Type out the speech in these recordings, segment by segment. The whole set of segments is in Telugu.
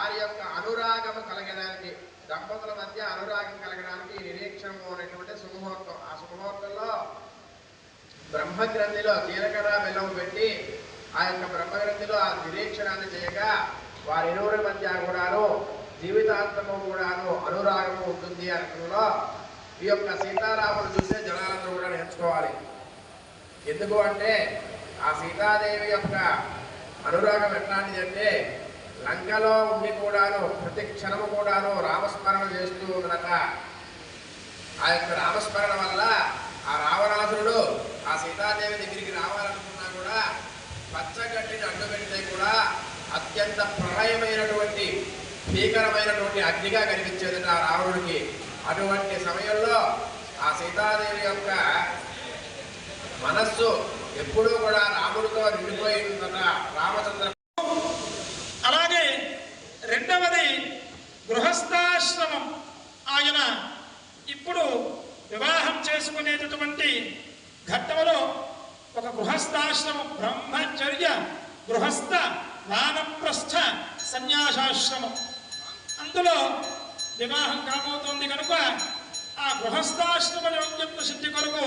వారి యొక్క అనురాగము కలగడానికి, దంపతుల మధ్య అనురాగం కలగడానికి నిరీక్షణము అనేటువంటి శుభముహూర్తం. ఆ శుభముహూర్తంలో బ్రహ్మగ్రంథిలో జీలకర్ర బెల్లం పెట్టి ఆ యొక్క బ్రహ్మగ్రంథిలో ఆ నిరీక్షణాన్ని చేయగా వారిరువురి మధ్య కూడాను జీవితాంతము కూడాను అనురాగము ఉంటుంది అనడంలో ఈ యొక్క సీతారాముడు చూసే జనాలందరూ కూడా నేర్చుకోవాలి. ఎందుకు అంటే ఆ సీతాదేవి యొక్క అనురాగం ఎట్లాంటిది అంటే లంకలో ఉండి కూడాను ప్రతి క్షణము కూడాను రామస్మరణ చేస్తూ ఉన్నట. ఆ యొక్క రామస్మరణ వల్ల ఆ రావణాసురుడు ఆ సీతాదేవి దగ్గరికి రావాలనుకున్నా కూడా పచ్చగడ్డిని అడ్డుపెడితే కూడా అత్యంత ప్రళయమైనటువంటి భీకరమైనటువంటి అగ్నిగా కనిపించేది ఆ రావణుడికి. అటువంటి సమయంలో ఆ సీతాదేవి యొక్క మనస్సు ఎప్పుడూ కూడా రాముడితో నిండిపోయి ఉందట రామచంద్ర. అలాగే రెండవది గృహస్థాశ్రమం. ఆయన ఇప్పుడు వివాహం చేసుకునేటటువంటి ఘట్టంలో ఒక గృహస్థాశ్రమం, బ్రహ్మచర్య గృహస్థ వానప్రస్థ సన్యాసాశ్రమం, అందులో వివాహం కాబోతోంది కనుక ఆ గృహస్థాశ్రమ యోగ్యత్వ సిద్ధి కొరకు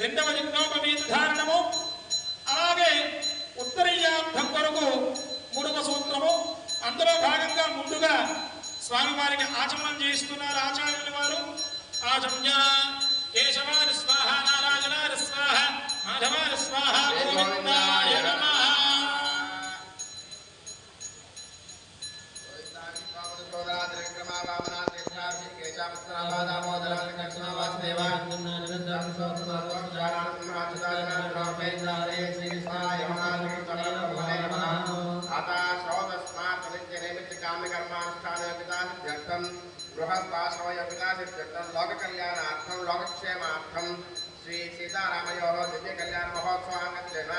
రెండవ లింగోపవీత ధారణము, అలాగే ఉత్తరీయార్థం కొరకు మూడవ సూత్రము. అందులో భాగంగా ముందుగా స్వామివారికి ఆచమనం చేస్తున్నారు ఆచార్యుల వారు. ఆచమ్య కేశవారి స్వాహ, నారాయణారి స్వాహ, మాధవారి స్వాహ, గోవిందాయ నమః. గృహస్థాశ్రమయోగితాసిద్ధ్యర్థం లోకకళ్యాణార్థం లోకక్షేమార్థం శ్రీ సీతారామయోః దివ్య కళ్యాణ మహోత్సవాంగత్వేన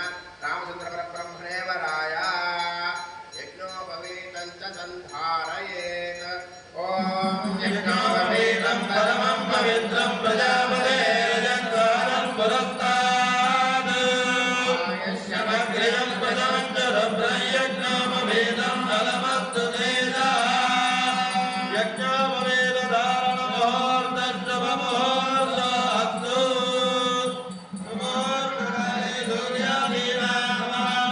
రామచంద్ర పరబ్రహ్మణే వరాయ యజ్ఞోపవీతం చ సంధారయేత్. ఓం యజ్ఞోపవీతం పరమం పవిత్రం ప్రజాపతే రజంకారం పురస్తాద్ యస్యమగ్రయం ప్రజమంచర బ్రహ్యజ్ఞోపవీతం ఫలమస్తు తేజా యజ్ఞోపవీత ధారణ ముహూర్తశుభముహూర్తస్తు ముహూర్తకాలే సూర్యాదీనామానాం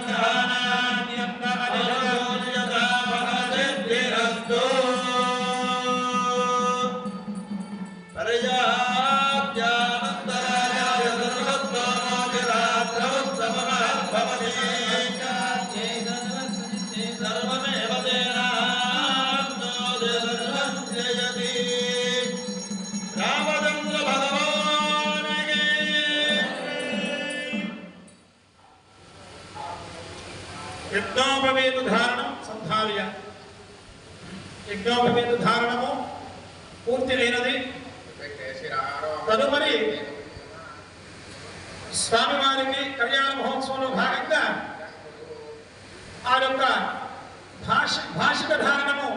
గ్రహాణాన్యప్నవనిషూర్యతా ఫలసిద్ధిరస్తు. పర్యాప్త్యానంతరాయ సర్వత్వమోక్షరాత్రవస్తమహద్భవతి సర్వమేవ తేనాప్నోతి సర్వం జయతి. రామచంద్ర భగవానికి యజ్ఞోపవీత ధారణం సంధార్య. యజ్ఞోపవీత ధారణము పూర్తిరైనది. తదుపరి స్వామివారికి కళ్యాణ మహోత్సవంలో భాగంగా ఆ యొక్క భాషిక ధారణము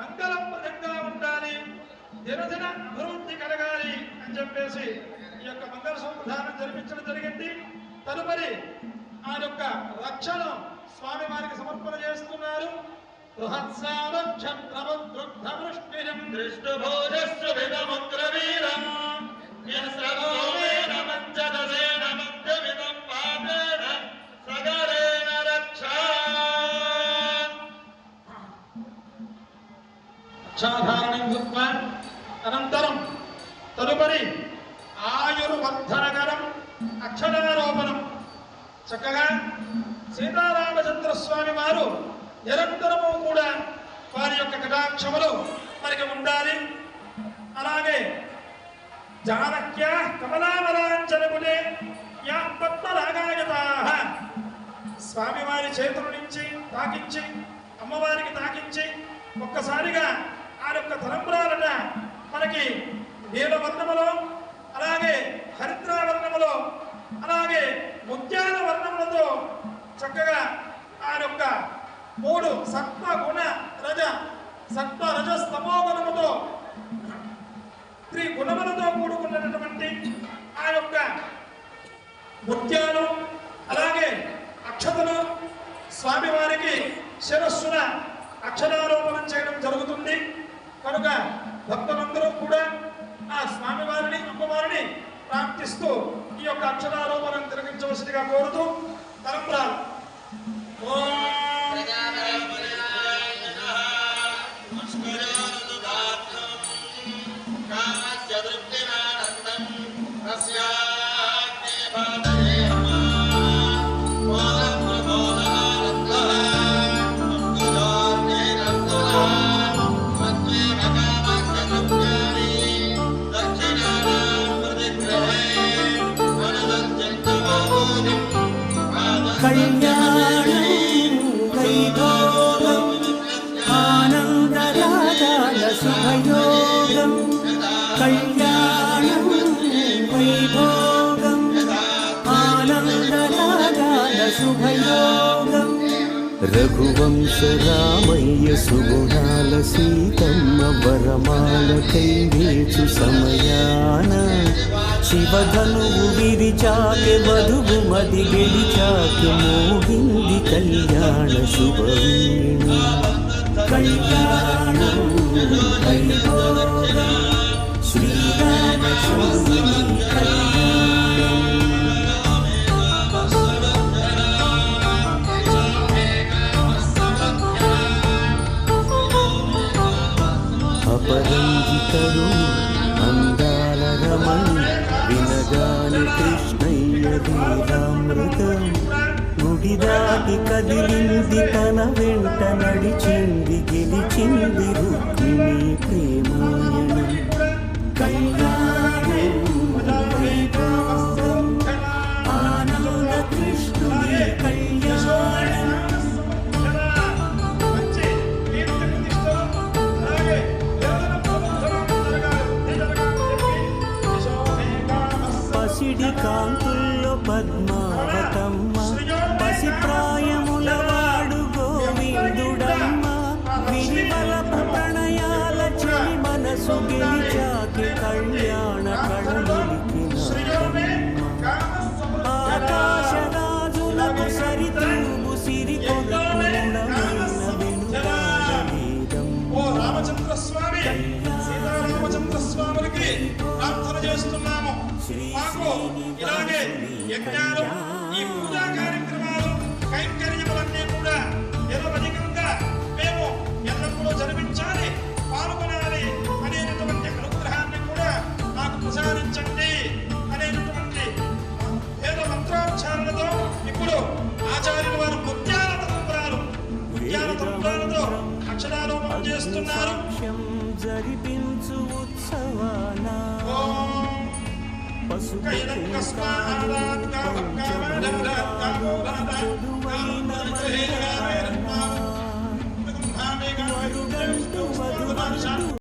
మంగళప్రదంగా ఉండాలి, దినదిన అభివృద్ధి కలగాలి అని చెప్పేసి ఈ యొక్క మంగళ సౌధానం జరిపించడం జరిగింది. తదుపరి ఆ యొక్క రక్షను స్వామి వారికి సమర్పణ చేస్తున్నారు. అనంతరం తదుపరి ఆయుర్వర్ధనకరం అక్షరారోపణం. చక్కగా సీతారామచంద్ర స్వామి వారు నిరంతరము కూడా వారి యొక్క కటాక్షములు మనకి ఉండాలి. అలాగే జానక్య కమలామలాంచనములే యా పద్మరాగాయతాః స్వామివారి చేతుల నుంచి తాకించి అమ్మవారికి తాకించి ఒక్కసారిగా ఆ యొక్క తలంబ్రాలట మనకి నీలవర్ణములో, అలాగే హరిద్రావర్ణములో, అలాగే ముత్యాల వర్ణములతో చక్కగా ఆ యొక్క 3 సత్వగుణ రజ స్తమోగుణముతో త్రిగుణములతో కూడుకున్నటువంటి ఆ యొక్క ముత్యాలు అలాగే అక్షతలు స్వామివారికి శిరస్సున అక్షరారోపణం చేయడం జరుగుతుంది. కనుక భక్తులందరూ కూడా ఆ స్వామివారిని అమ్మవారిని ప్రార్థిస్తూ ఈ యొక్క అక్షరారోపణం జరిగించవలసిందిగా కోరుతూ తలంబ్రాలు రఘువంశ రామయ్య సుగుణాల సీతమ్మ వరమాల కైవేచు సమయాన శివధనువు విరిచాకె వధువు మది గెలిచాకె మోహింది కళ్యాణ శుభవేణి కళ్యాణం వైభోగం శ్రీరామచంద్రుని అపరంజితరు అందాల రమణి వినగాని కృష్ణయ్య లీలామృతం గుడి దాటి కదిలింది తన వెంట నడిచింది గెలిచింది రుక్మిణి ప్రేమాయణం కళ్యాణం వైభోగం ఆనంద కృష్ణుని కళ్యాణం. పసిడి కాంతుల్లో పద్మావతమ్మ పసి ప్రాయముల వాడు గోవిందుడమ్మ విరివలప ప్రణయాల చెలి మనసు గెలిచాకి కళ్యాణ కళలికిన ఆకాశరాజులకు సరితూగు సిరి కొలకులమైన వెనుకాడలేదం. రామచంద్ర స్వామి సీతారామచంద్ర స్వాములకి ప్రార్థన చేస్తున్నాము. మాకు ఇలాగే యజ్ఞాలు ఈ పూజా కార్యక్రమాలు కైంకర్యములన్నీ కూడా నిరవధికంగా మేము ఎల్లప్పుడూ జరిపించాలి, పాల్గొనాలి అనేటటువంటి అనుగ్రహాన్ని కూడా మాకు ప్రసాదించండి అనేటటువంటి వేద మంత్రోచ్చారణతో ఇప్పుడు ఆచార్యుల వారు ముత్యాల తలంబ్రాలతో అక్షరారోపణం చేస్తున్నారు. జరిపించు ఉత్సవాన పసుపు